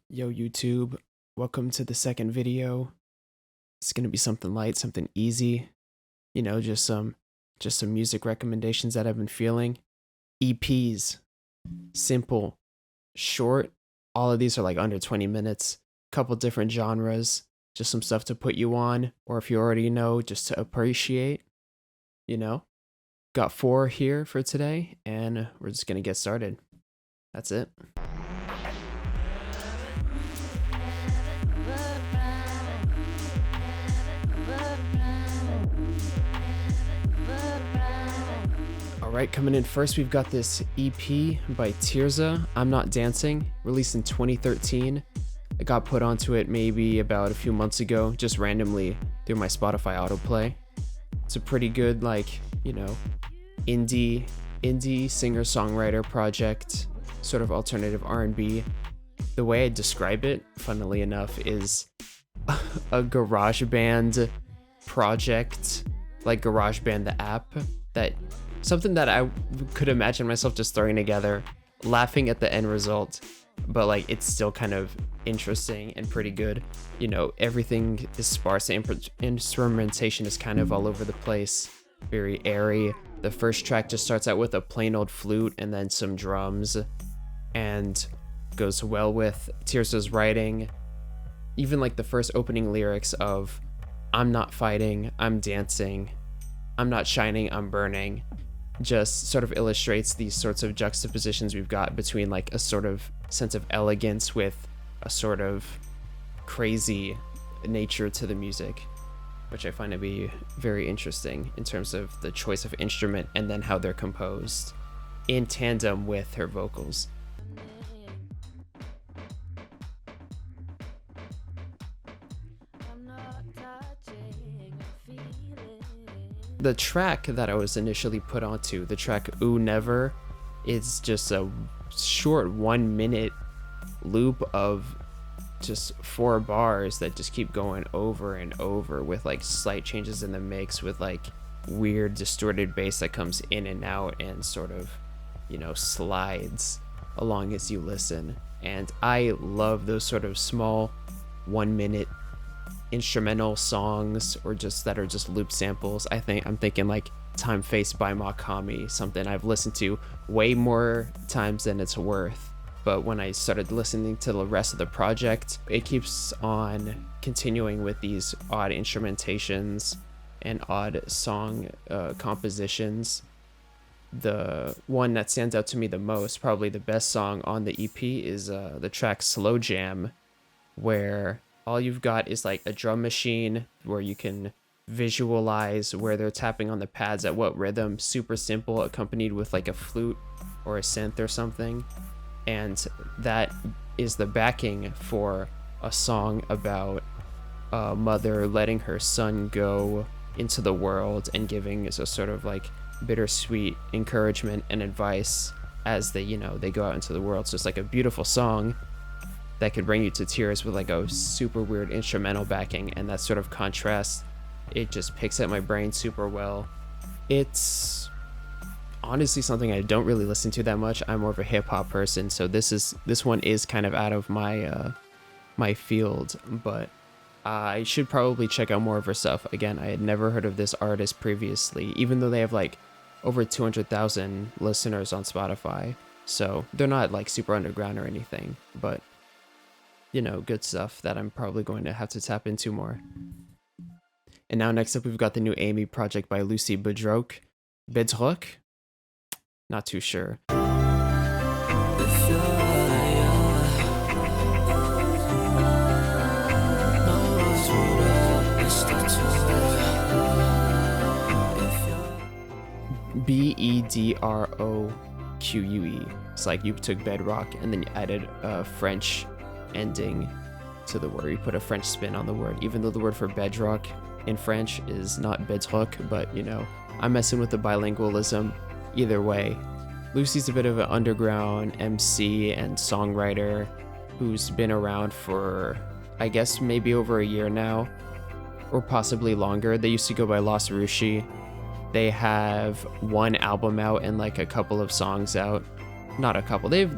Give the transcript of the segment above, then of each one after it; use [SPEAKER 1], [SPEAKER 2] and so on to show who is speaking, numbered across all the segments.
[SPEAKER 1] Yo YouTube, welcome to the second video. It's gonna be something light, something easy. Just some music recommendations that I've been feeling. EPs, simple, short. All of these are like under 20 minutes. Couple different genres, just some stuff to put you on, or if you already know, just to appreciate. You know, got 4 here for today, and we're just gonna get started. That's it. Alright, coming in first, we've got this EP by Tirzah, I'm Not Dancing, released in 2013. I got put onto it maybe about a few months ago, just randomly through my Spotify autoplay. It's a pretty good, indie singer-songwriter project, sort of alternative R&B. The way I describe it, funnily enough, is a garage band project, like GarageBand the app, something that I could imagine myself just throwing together, laughing at the end result, but like it's still kind of interesting and pretty good. Everything is sparse, the instrumentation is kind of all over the place, very airy. The first track just starts out with a plain old flute and then some drums, and goes well with Tirzah's writing. Even like the first opening lyrics of "I'm not fighting, I'm dancing, I'm not shining, I'm burning," just sort of illustrates these sorts of juxtapositions we've got between like a sort of sense of elegance with a sort of crazy nature to the music, which I find to be very interesting in terms of the choice of instrument and then how they're composed in tandem with her vocals. The track that I was initially put onto, the track Ooh Never, is just a short 1 minute loop of just 4 bars that just keep going over and over with like slight changes in the mix, with like weird distorted bass that comes in and out and sort of, slides along as you listen. And I love those sort of small 1 minute instrumental songs, or just that are just loop samples. I'm thinking like Time Faced by Mach-hommy, something I've listened to way more times than it's worth. But when I started listening to the rest of the project, it keeps on continuing with these odd instrumentations and odd song compositions. The one that stands out to me the most, probably the best song on the EP, is the track Slow Jam, where all you've got is like a drum machine where you can visualize where they're tapping on the pads at what rhythm, super simple, accompanied with like a flute or a synth or something. And that is the backing for a song about a mother letting her son go into the world and giving a sort of like bittersweet encouragement and advice as they go out into the world. So it's like a beautiful song that could bring you to tears with like a super weird instrumental backing, and that sort of contrast, it just picks at my brain super well. It's honestly something I don't really listen to that much. I'm more of a hip-hop person, so this one is kind of out of my my field, but I should probably check out more of her stuff. Again, I had never heard of this artist previously, even though they have like over 200,000 listeners on Spotify, so they're not like super underground or anything, but good stuff that I'm probably going to have to tap into more. And now next up, we've got the new Amy project by Lucy Bedroque. Bedroque? Not too sure. Bedroque. It's like you took bedrock and then you added a French ending to the word. You put a French spin on the word, even though the word for bedrock in French is not bedroque, but I'm messing with the bilingualism either way. Lucy's a bit of an underground MC and songwriter who's been around for, I guess, maybe over a year now, or possibly longer. They used to go by Lost Rushi. They have 1 album out and like a couple of songs out. not a couple. They've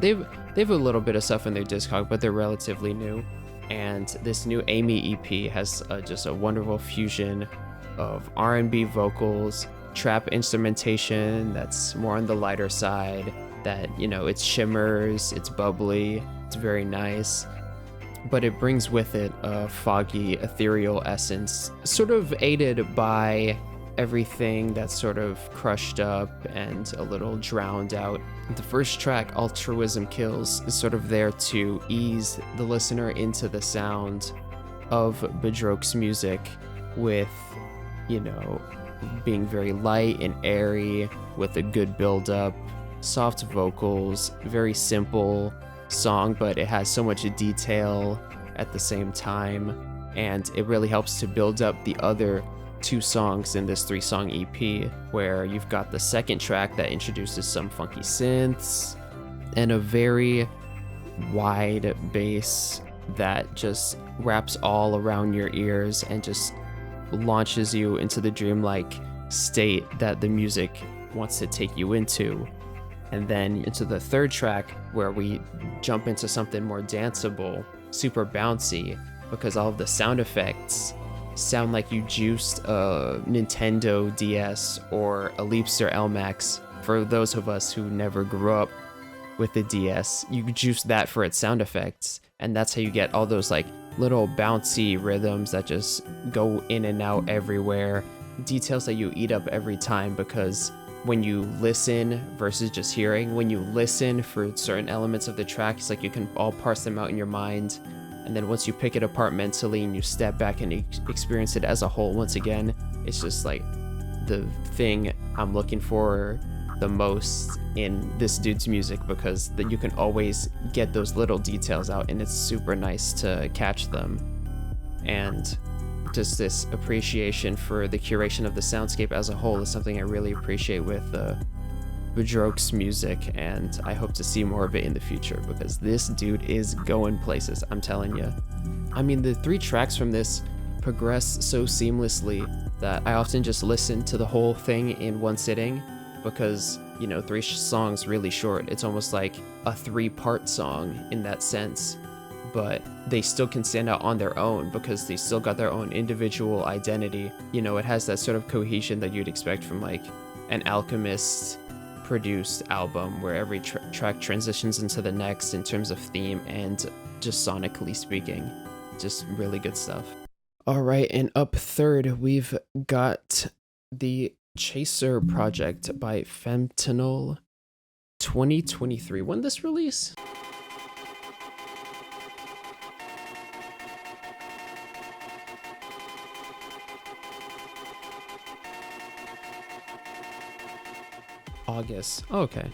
[SPEAKER 1] a little bit of stuff in their discog, but they're relatively new. And this new Amy EP has just a wonderful fusion of R&B vocals, trap instrumentation that's more on the lighter side, that, you know, it shimmers, it's bubbly, it's very nice, but it brings with it a foggy, ethereal essence, sort of aided by everything that's sort of crushed up and a little drowned out. The first track, Altruism Kills, is sort of there to ease the listener into the sound of Bedroque's music with, you know, being very light and airy with a good build-up, soft vocals, very simple song, but it has so much detail at the same time, and it really helps to build up the other 2 songs in this 3-song EP, where you've got the second track that introduces some funky synths and a very wide bass that just wraps all around your ears and just launches you into the dreamlike state that the music wants to take you into. And then into the third track, where we jump into something more danceable, super bouncy, because all of the sound effects sound like you juiced a Nintendo DS or a Leapster LMAX. For those of us who never grew up with the DS, you juice that for its sound effects, and that's how you get all those like little bouncy rhythms that just go in and out everywhere, details that you eat up every time, because when you listen versus just hearing, when you listen for certain elements of the track, it's like you can all parse them out in your mind, and then once you pick it apart mentally and you step back and experience it as a whole once again, it's just like the thing I'm looking for the most in this dude's music, because that you can always get those little details out, and it's super nice to catch them. And just this appreciation for the curation of the soundscape as a whole is something I really appreciate with Bedroque's music, and I hope to see more of it in the future, because this dude is going places, I'm telling you. I mean, the 3 tracks from this progress so seamlessly that I often just listen to the whole thing in one sitting, because, you know, 3 songs really short. It's almost like a 3-part song in that sense, but they still can stand out on their own because they still got their own individual identity. You know, it has that sort of cohesion that you'd expect from like an Alchemist produced album, where every track transitions into the next in terms of theme and just sonically speaking. Just really good stuff. All right, and up third, we've got the Chaser project by Femtanyl 2023. When did this release? August. Oh, okay.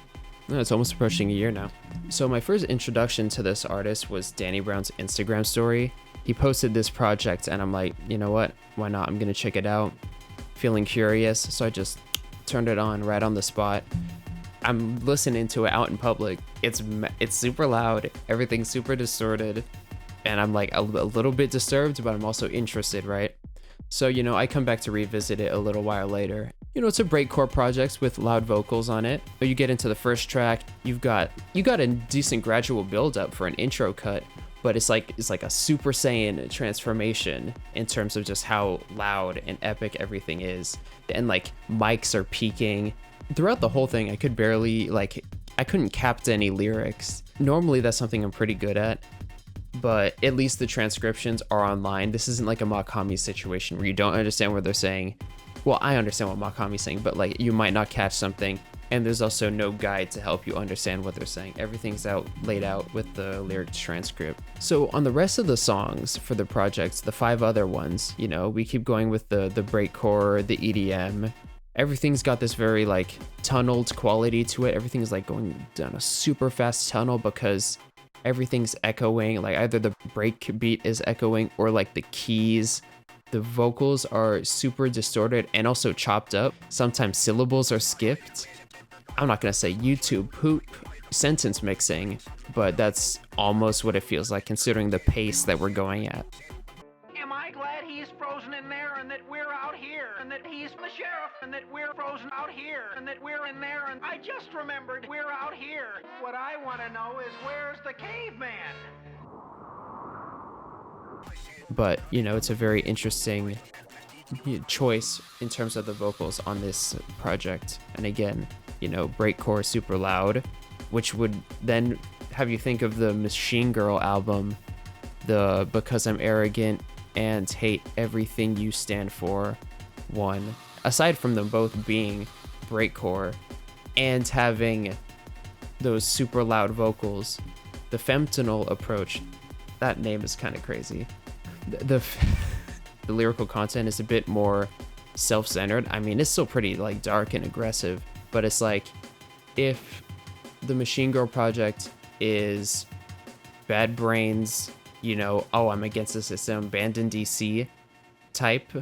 [SPEAKER 1] No, it's almost approaching a year now. So my first introduction to this artist was Danny Brown's Instagram story. He posted this project and I'm like, you know what? Why not? I'm gonna check it out. Feeling curious, so I just turned it on right on the spot. I'm listening to it out in public. It's super loud. Everything's super distorted. And I'm like a little bit disturbed, but I'm also interested, right? So, you know, I come back to revisit it a little while later. You know, it's a breakcore project with loud vocals on it. But you get into the first track, you got a decent gradual build up for an intro cut, but it's like a Super Saiyan transformation in terms of just how loud and epic everything is. And like mics are peaking. Throughout the whole thing, I couldn't capture any lyrics. Normally that's something I'm pretty good at, but at least the transcriptions are online. This isn't like a Mach-hommy situation where you don't understand what they're saying. Well, I understand what Mach-hommy's saying, but like you might not catch something, and there's also no guide to help you understand what they're saying. Everything's laid out with the lyric transcript. So on the rest of the songs for the project, the 5 other ones, you know, we keep going with the breakcore, the EDM. Everything's got this very like tunneled quality to it. Everything's like going down a super fast tunnel because everything's echoing. Like either the break beat is echoing or like the keys. The vocals are super distorted and also chopped up. Sometimes syllables are skipped. I'm not gonna say YouTube poop sentence mixing, but that's almost what it feels like considering the pace that we're going at.
[SPEAKER 2] Am I glad he he's frozen in there and that we're out here and that he's the sheriff and that we're frozen out here and that we're in there and I just remembered we're out here. What I want to know is where's the caveman?
[SPEAKER 1] But, you know, it's a very interesting choice in terms of the vocals on this project. And again, you know, breakcore super loud, which would then have you think of the Machine Girl album, the Because I'm Arrogant and Hate Everything You Stand For one. Aside from them both being breakcore and having those super loud vocals, the Femtanyl approach, that name is kind of crazy. The lyrical content is a bit more self-centered. I mean, it's still pretty like dark and aggressive, but it's like if the Machine Girl project is Bad Brains, you know, oh, I'm against the system, banned in DC type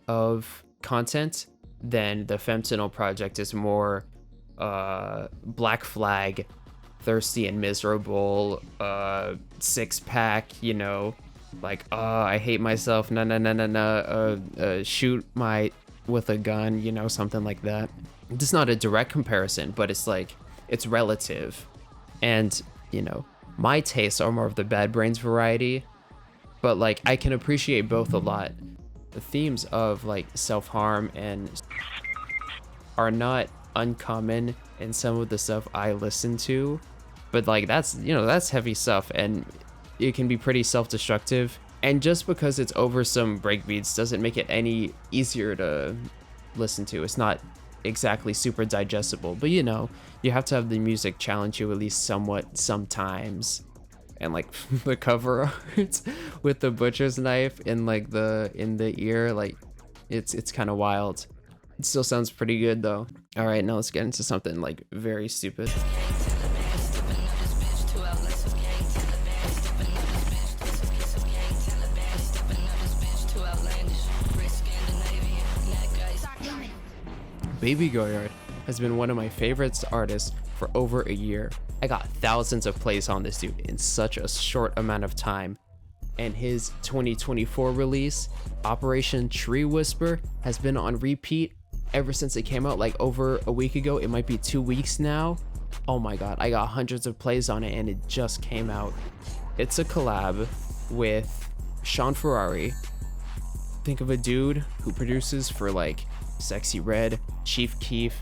[SPEAKER 1] of content, then the Femtanyl project is more Black Flag, thirsty and miserable, six pack, you know, like, I hate myself, shoot my with a gun, you know, something like that. It's not a direct comparison, but it's like, it's relative. And, you know, my tastes are more of the Bad Brains variety, but like, I can appreciate both a lot. The themes of like self-harm and are not uncommon in some of the stuff I listen to, but like, that's, you know, that's heavy stuff and it can be pretty self-destructive, and just because it's over some breakbeats doesn't make it any easier to listen to. It's not exactly super digestible, but you know, you have to have the music challenge you at least somewhat sometimes. And like the cover art with the butcher's knife in like in the ear, like it's kind of wild. It still sounds pretty good though. All right, now let's get into something like very stupid. Baby Goyard has been one of my favorite artists for over a year. I got thousands of plays on this dude in such a short amount of time. And his 2024 release, Operation Tree Whisper, has been on repeat ever since it came out like over a week ago. It might be 2 weeks now. Oh my god, I got hundreds of plays on it and it just came out. It's a collab with Sean Ferrari. Think of a dude who produces for like Sexy Red, Chief Keef,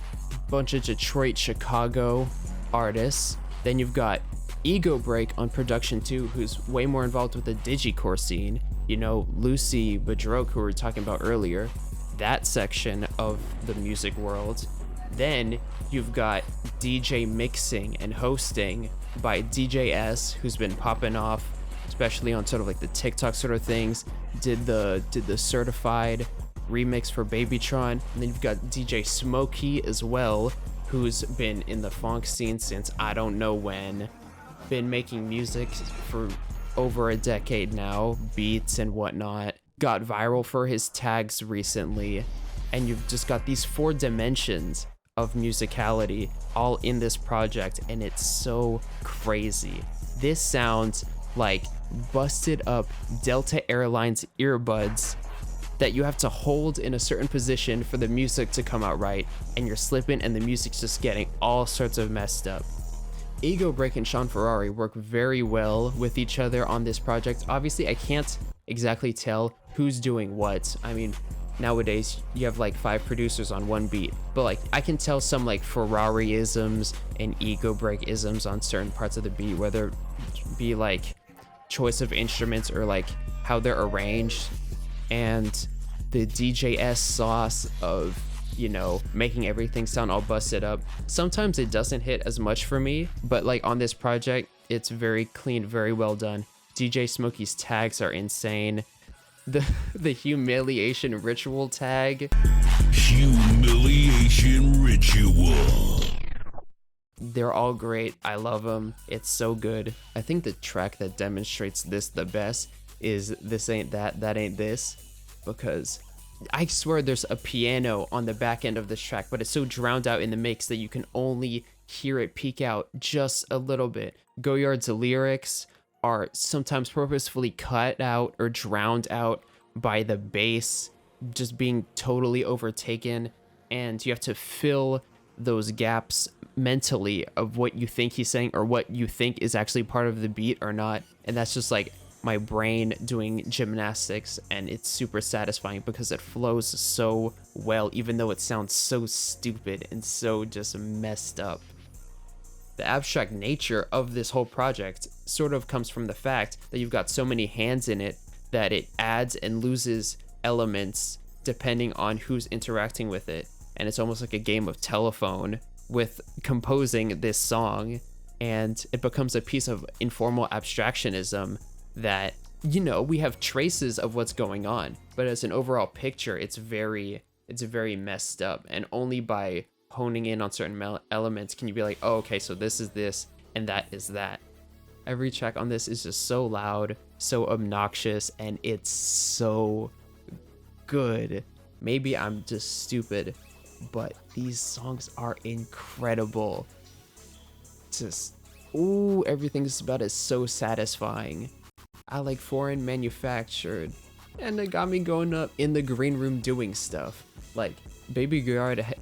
[SPEAKER 1] bunch of Detroit, Chicago artists. Then you've got Ego Break on production too, who's way more involved with the digicore scene. You know, Lucy Bedroque, who we were talking about earlier, that section of the music world. Then you've got DJ mixing and hosting by DJ S, who's been popping off, especially on sort of like the TikTok sort of things. Did the certified remix for Babytron. And then you've got DJ Smokey as well, who's been in the funk scene since I don't know when, been making music for over a decade now, beats and whatnot, got viral for his tags recently, and you've just got these 4 dimensions of musicality all in this project, and it's so crazy. This sounds like busted up Delta Airlines earbuds that you have to hold in a certain position for the music to come out right, and you're slipping and the music's just getting all sorts of messed up. Ego Break and Sean Ferrari work very well with each other on this project. Obviously, I can't exactly tell who's doing what. I mean, nowadays you have like 5 producers on one beat, but like I can tell some like Ferrari-isms and Ego Break-isms on certain parts of the beat, whether it be like choice of instruments or like how they're arranged. And the DJS sauce of, you know, making everything sound all busted up. Sometimes it doesn't hit as much for me, but like on this project, it's very clean, very well done. DJ Smokey's tags are insane. The humiliation ritual tag. Humiliation ritual. They're all great. I love them. It's so good. I think the track that demonstrates this the best is This Ain't That, That Ain't This, because I swear there's a piano on the back end of this track, but it's so drowned out in the mix that you can only hear it peek out just a little bit. Goyard's lyrics are sometimes purposefully cut out or drowned out by the bass just being totally overtaken, and you have to fill those gaps mentally of what you think he's saying or what you think is actually part of the beat or not. And that's just like my brain doing gymnastics, and it's super satisfying because it flows so well, even though it sounds so stupid and so just messed up. The abstract nature of this whole project sort of comes from the fact that you've got so many hands in it that it adds and loses elements depending on who's interacting with it. And it's almost like a game of telephone with composing this song, and it becomes a piece of informal abstractionism that, you know, we have traces of what's going on, but as an overall picture, it's very messed up, and only by honing in on certain elements can you be like, oh, okay, so this is this and that is that. Every track on this is just so loud, so obnoxious, and it's so good. Maybe I'm just stupid, but these songs are incredible. Just, ooh, everything's about it so satisfying. I like foreign manufactured, and it got me going up in the green room doing stuff. Like, Baby GOYARD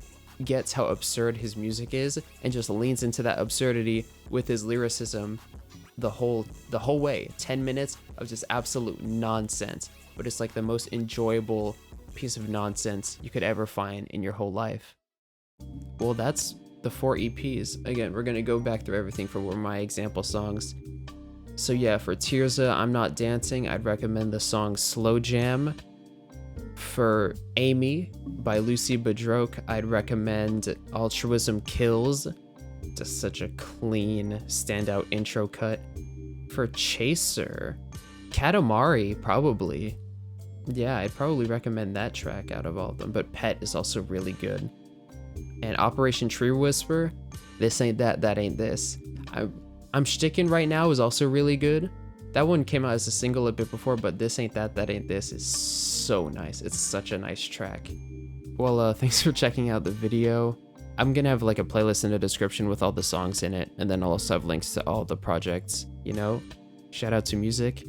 [SPEAKER 1] gets how absurd his music is and just leans into that absurdity with his lyricism the whole way. 10 minutes of just absolute nonsense, but it's like the most enjoyable piece of nonsense you could ever find in your whole life. Well, that's the 4 EPs. Again, we're gonna go back through everything for my example songs. So yeah, for Tirzah, I'm Not Dancing, I'd recommend the song Slow Jam. For Amy by Lucy Bedroque, I'd recommend Altruism Kills. Just such a clean, standout intro cut. For Chaser, Katamari, probably. Yeah, I'd probably recommend that track out of all of them, but Pet is also really good. And Operation Tree Whisper, This Ain't That, That Ain't This. I'm Shtickin' Right Now is also really good. That one came out as a single a bit before, but This Ain't That, That Ain't This is so nice. It's such a nice track. Well, thanks for checking out the video. I'm gonna have like a playlist in the description with all the songs in it, and then I'll also have links to all the projects, you know? Shout out to music.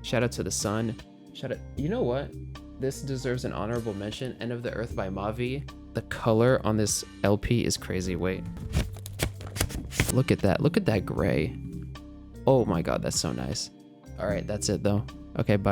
[SPEAKER 1] Shout out to the sun. Shout out, you know what? This deserves an honorable mention, End of the Earth by Mavi. The color on this LP is crazy. Wait. Look at that. Look at that gray. Oh my god, that's so nice. All right, that's it though. Okay, bye.